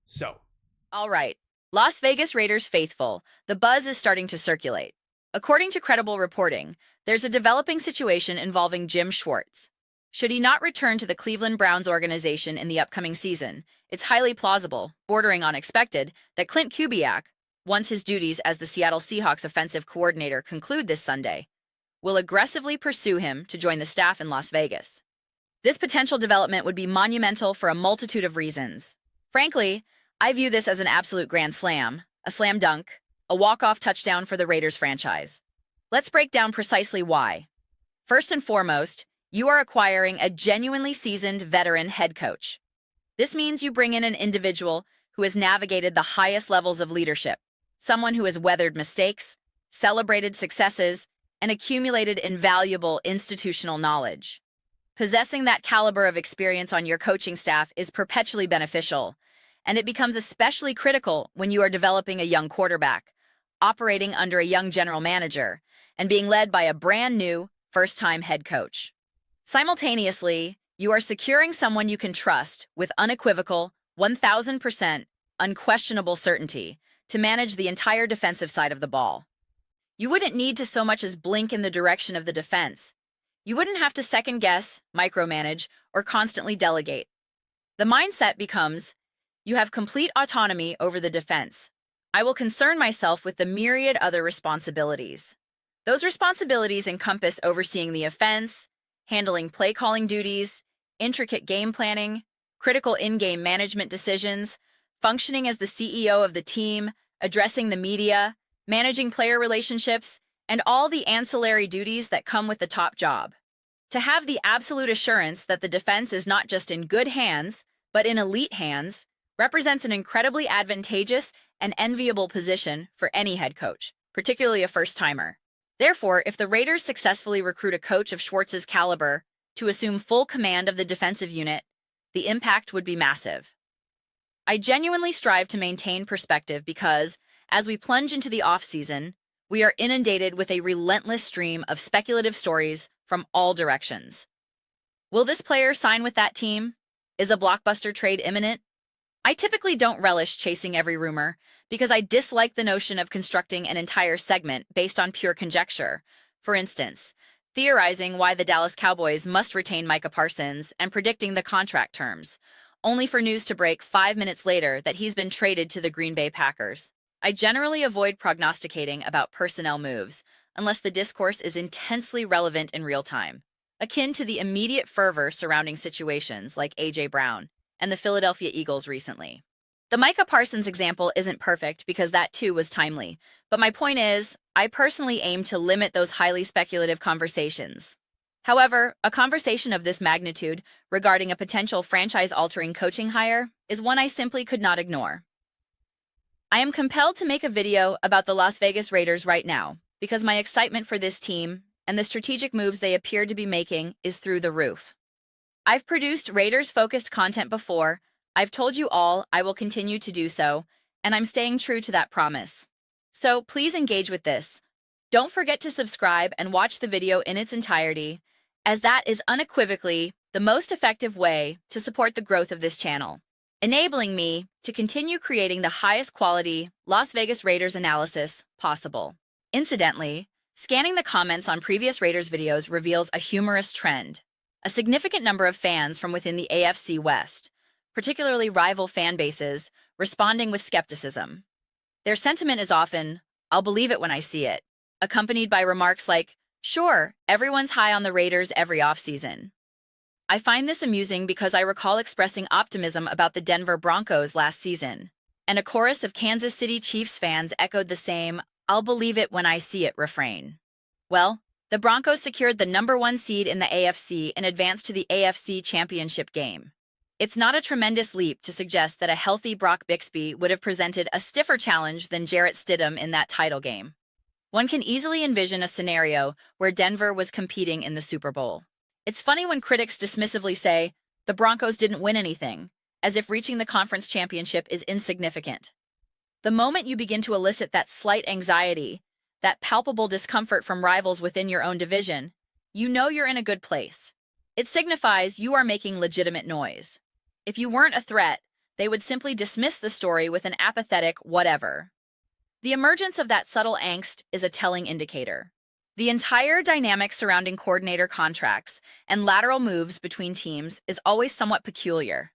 So, All right. Las Vegas Raiders faithful, the buzz is starting to circulate. According to credible reporting, there's a developing situation involving Jim Schwartz. Should he not return to the Cleveland Browns organization in the upcoming season, it's highly plausible, bordering on expected, that Clint Kubiak, once his duties as the Seattle Seahawks offensive coordinator conclude this Sunday, will aggressively pursue him to join the staff in Las Vegas. This potential development would be monumental for a multitude of reasons. Frankly, I view this as an absolute grand slam, a slam dunk, a walk-off touchdown for the Raiders franchise. Let's break down precisely why. First and foremost, you are acquiring a genuinely seasoned veteran head coach. This means you bring in an individual who has navigated the highest levels of leadership, someone who has weathered mistakes, celebrated successes, and accumulated invaluable institutional knowledge. Possessing that caliber of experience on your coaching staff is perpetually beneficial, and it becomes especially critical when you are developing a young quarterback, operating under a young general manager, and being led by a brand new, first-time head coach. Simultaneously, you are securing someone you can trust with unequivocal, 1,000% unquestionable certainty to manage the entire defensive side of the ball. You wouldn't need to so much as blink in the direction of the defense. You wouldn't have to second-guess, micromanage, or constantly delegate. The mindset becomes, you have complete autonomy over the defense. I will concern myself with the myriad other responsibilities. Those responsibilities encompass overseeing the offense, handling play-calling duties, intricate game planning, critical in-game management decisions, functioning as the CEO of the team, addressing the media, managing player relationships, and all the ancillary duties that come with the top job. To have the absolute assurance that the defense is not just in good hands, but in elite hands, represents an incredibly advantageous and enviable position for any head coach, particularly a first-timer. Therefore, if the Raiders successfully recruit a coach of Schwartz's caliber to assume full command of the defensive unit, the impact would be massive. I genuinely strive to maintain perspective because, as we plunge into the off-season, we are inundated with a relentless stream of speculative stories from all directions. Will this player sign with that team? Is a blockbuster trade imminent? I typically don't relish chasing every rumor because I dislike the notion of constructing an entire segment based on pure conjecture. For instance, theorizing why the Dallas Cowboys must retain Micah Parsons and predicting the contract terms, only for news to break 5 minutes later that he's been traded to the Green Bay Packers. I generally avoid prognosticating about personnel moves unless the discourse is intensely relevant in real time, akin to the immediate fervor surrounding situations like A.J. Brown and the Philadelphia Eagles recently. The Micah Parsons example isn't perfect because that too was timely, but my point is, I personally aim to limit those highly speculative conversations. However, a conversation of this magnitude regarding a potential franchise-altering coaching hire is one I simply could not ignore. I am compelled to make a video about the Las Vegas Raiders right now because my excitement for this team and the strategic moves they appear to be making is through the roof. I've produced Raiders-focused content before, I've told you all I will continue to do so, and I'm staying true to that promise. So please engage with this. Don't forget to subscribe and watch the video in its entirety, as that is unequivocally the most effective way to support the growth of this channel, enabling me to continue creating the highest quality Las Vegas Raiders analysis possible. Incidentally, scanning the comments on previous Raiders videos reveals a humorous trend. A significant number of fans from within the AFC West, particularly rival fan bases, responding with skepticism. Their sentiment is often, "I'll believe it when I see it," accompanied by remarks like, "Sure, everyone's high on the Raiders every offseason." I find this amusing because I recall expressing optimism about the Denver Broncos last season, and a chorus of Kansas City Chiefs fans echoed the same, "I'll believe it when I see it" refrain. Well, the Broncos secured the #1 seed in the AFC and advanced to the AFC Championship game. It's not a tremendous leap to suggest that a healthy Brock Bixby would have presented a stiffer challenge than Jarrett Stidham in that title game. One can easily envision a scenario where Denver was competing in the Super Bowl. It's funny when critics dismissively say, the Broncos didn't win anything, as if reaching the conference championship is insignificant. The moment you begin to elicit that slight anxiety, that palpable discomfort from rivals within your own division, you know you're in a good place. It signifies you are making legitimate noise. If you weren't a threat, they would simply dismiss the story with an apathetic whatever. The emergence of that subtle angst is a telling indicator. The entire dynamic surrounding coordinator contracts and lateral moves between teams is always somewhat peculiar.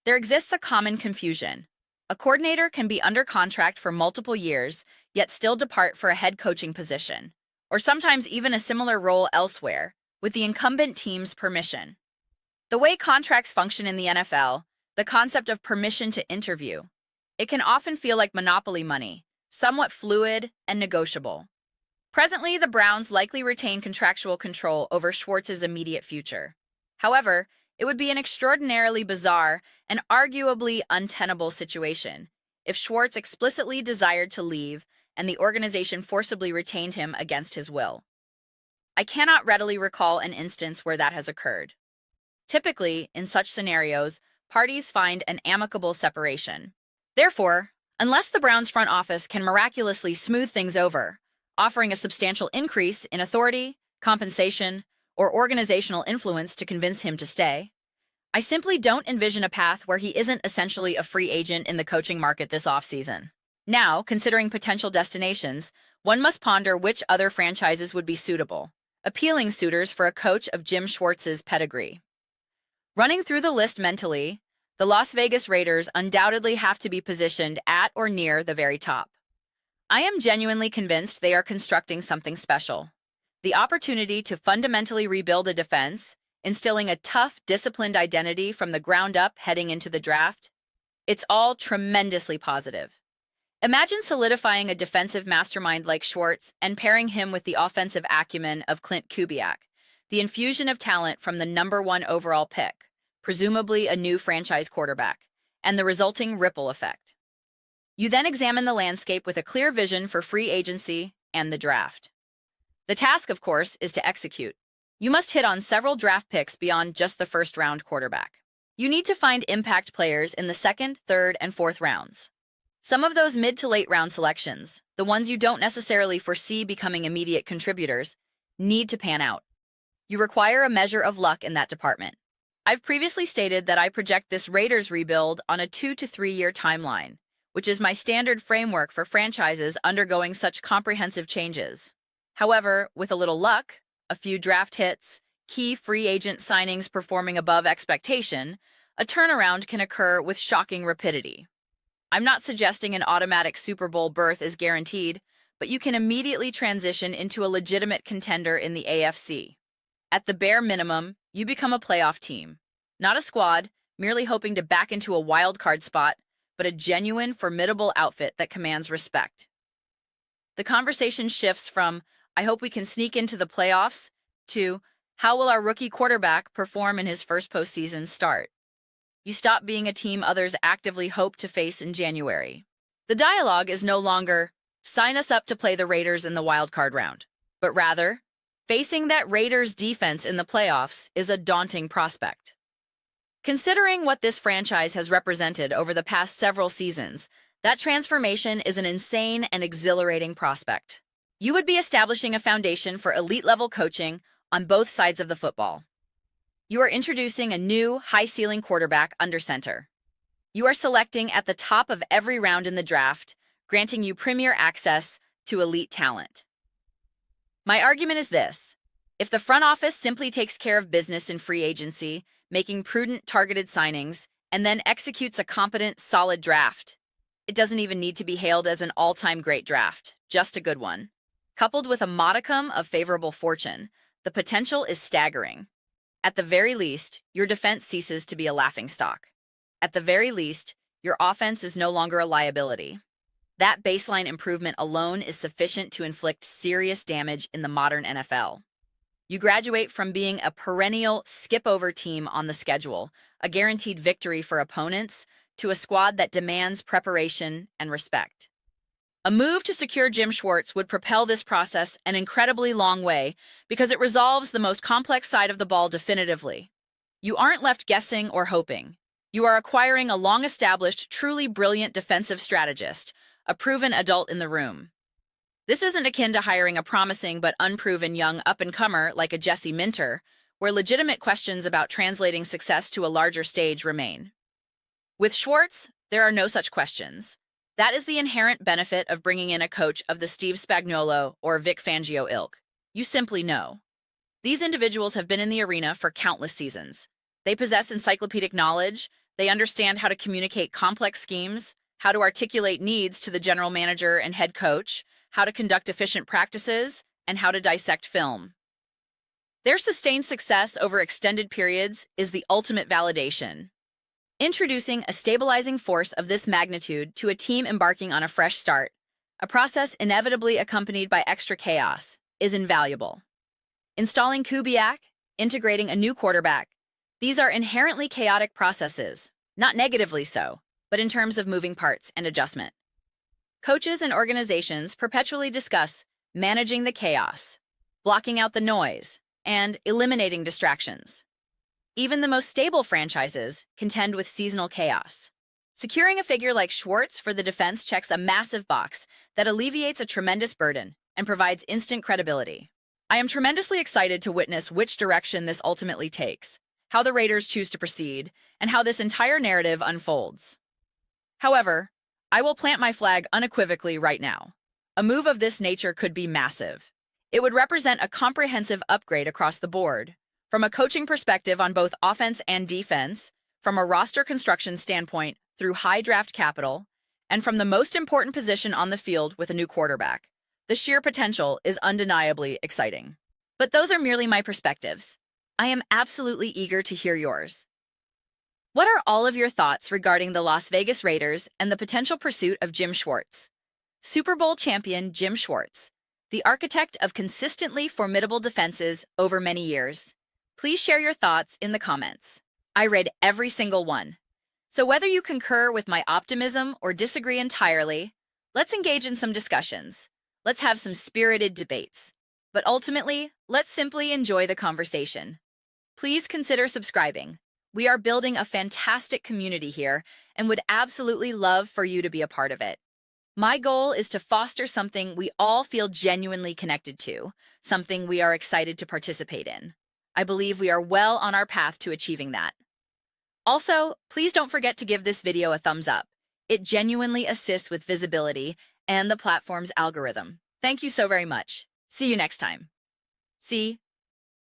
There exists a common confusion. A coordinator can be under contract for multiple years, yet still depart for a head coaching position, or sometimes even a similar role elsewhere, with the incumbent team's permission. The way contracts function in the NFL, the concept of permission to interview, it can often feel like monopoly money, somewhat fluid and negotiable. Presently, the Browns likely retain contractual control over Schwartz's immediate future. However, it would be an extraordinarily bizarre and arguably untenable situation if Schwartz explicitly desired to leave and the organization forcibly retained him against his will. I cannot readily recall an instance where that has occurred. Typically, in such scenarios, parties find an amicable separation. Therefore, unless the Browns front office can miraculously smooth things over, offering a substantial increase in authority, compensation, or organizational influence to convince him to stay, I simply don't envision a path where he isn't essentially a free agent in the coaching market this offseason. Now, considering potential destinations, one must ponder which other franchises would be suitable, appealing suitors for a coach of Jim Schwartz's pedigree. Running through the list mentally, the Las Vegas Raiders undoubtedly have to be positioned at or near the very top. I am genuinely convinced they are constructing something special. The opportunity to fundamentally rebuild a defense, instilling a tough, disciplined identity from the ground up heading into the draft, it's all tremendously positive. Imagine solidifying a defensive mastermind like Schwartz and pairing him with the offensive acumen of Clint Kubiak, the infusion of talent from the #1 overall pick, presumably a new franchise quarterback, and the resulting ripple effect. You then examine the landscape with a clear vision for free agency and the draft. The task, of course, is to execute. You must hit on several draft picks beyond just the first-round quarterback. You need to find impact players in the second, third, and fourth rounds. Some of those mid to late round selections, the ones you don't necessarily foresee becoming immediate contributors, need to pan out. You require a measure of luck in that department. I've previously stated that I project this Raiders rebuild on a 2 to 3 year timeline, which is my standard framework for franchises undergoing such comprehensive changes. However, with a little luck, a few draft hits, key free agent signings performing above expectation, a turnaround can occur with shocking rapidity. I'm not suggesting an automatic Super Bowl berth is guaranteed, but you can immediately transition into a legitimate contender in the AFC. At the bare minimum, you become a playoff team. Not a squad, merely hoping to back into a wild card spot, but a genuine, formidable outfit that commands respect. The conversation shifts from, I hope we can sneak into the playoffs, to, how will our rookie quarterback perform in his first postseason start? You stop being a team others actively hope to face in January. The dialogue is no longer, sign us up to play the Raiders in the wild card round, but rather, facing that Raiders defense in the playoffs is a daunting prospect. Considering what this franchise has represented over the past several seasons, that transformation is an insane and exhilarating prospect. You would be establishing a foundation for elite-level coaching on both sides of the football. You are introducing a new, high-ceiling quarterback under center. You are selecting at the top of every round in the draft, granting you premier access to elite talent. My argument is this. If the front office simply takes care of business in free agency, making prudent, targeted signings, and then executes a competent, solid draft, it doesn't even need to be hailed as an all-time great draft, just a good one. Coupled with a modicum of favorable fortune, the potential is staggering. At the very least, your defense ceases to be a laughingstock. At the very least, your offense is no longer a liability. That baseline improvement alone is sufficient to inflict serious damage in the modern NFL. You graduate from being a perennial skip-over team on the schedule, a guaranteed victory for opponents, to a squad that demands preparation and respect. A move to secure Jim Schwartz would propel this process an incredibly long way because it resolves the most complex side of the ball definitively. You aren't left guessing or hoping. You are acquiring a long-established, truly brilliant defensive strategist, a proven adult in the room. This isn't akin to hiring a promising but unproven young up-and-comer like a Jesse Minter, where legitimate questions about translating success to a larger stage remain. With Schwartz, there are no such questions. That is the inherent benefit of bringing in a coach of the Steve Spagnuolo or Vic Fangio ilk. You simply know. These individuals have been in the arena for countless seasons. They possess encyclopedic knowledge, they understand how to communicate complex schemes, how to articulate needs to the general manager and head coach, how to conduct efficient practices, and how to dissect film. Their sustained success over extended periods is the ultimate validation. Introducing a stabilizing force of this magnitude to a team embarking on a fresh start, a process inevitably accompanied by extra chaos, is invaluable. Installing Kubiak, integrating a new quarterback, these are inherently chaotic processes, not negatively so, but in terms of moving parts and adjustment. Coaches and organizations perpetually discuss managing the chaos, blocking out the noise, and eliminating distractions. Even the most stable franchises contend with seasonal chaos. Securing a figure like Schwartz for the defense checks a massive box that alleviates a tremendous burden and provides instant credibility. I am tremendously excited to witness which direction this ultimately takes, how the Raiders choose to proceed, and how this entire narrative unfolds. However, I will plant my flag unequivocally right now. A move of this nature could be massive. It would represent a comprehensive upgrade across the board, from a coaching perspective on both offense and defense, from a roster construction standpoint through high draft capital, and from the most important position on the field with a new quarterback. The sheer potential is undeniably exciting. But those are merely my perspectives. I am absolutely eager to hear yours. What are all of your thoughts regarding the Las Vegas Raiders and the potential pursuit of Jim Schwartz? Super Bowl champion Jim Schwartz, the architect of consistently formidable defenses over many years. Please share your thoughts in the comments. I read every single one. So whether you concur with my optimism or disagree entirely, let's engage in some discussions. Let's have some spirited debates. But ultimately, let's simply enjoy the conversation. Please consider subscribing. We are building a fantastic community here and would absolutely love for you to be a part of it. My goal is to foster something we all feel genuinely connected to, something we are excited to participate in. I believe we are well on our path to achieving that. Also, please don't forget to give this video a thumbs up. It genuinely assists with visibility and the platform's algorithm. Thank you so very much. See you next time. See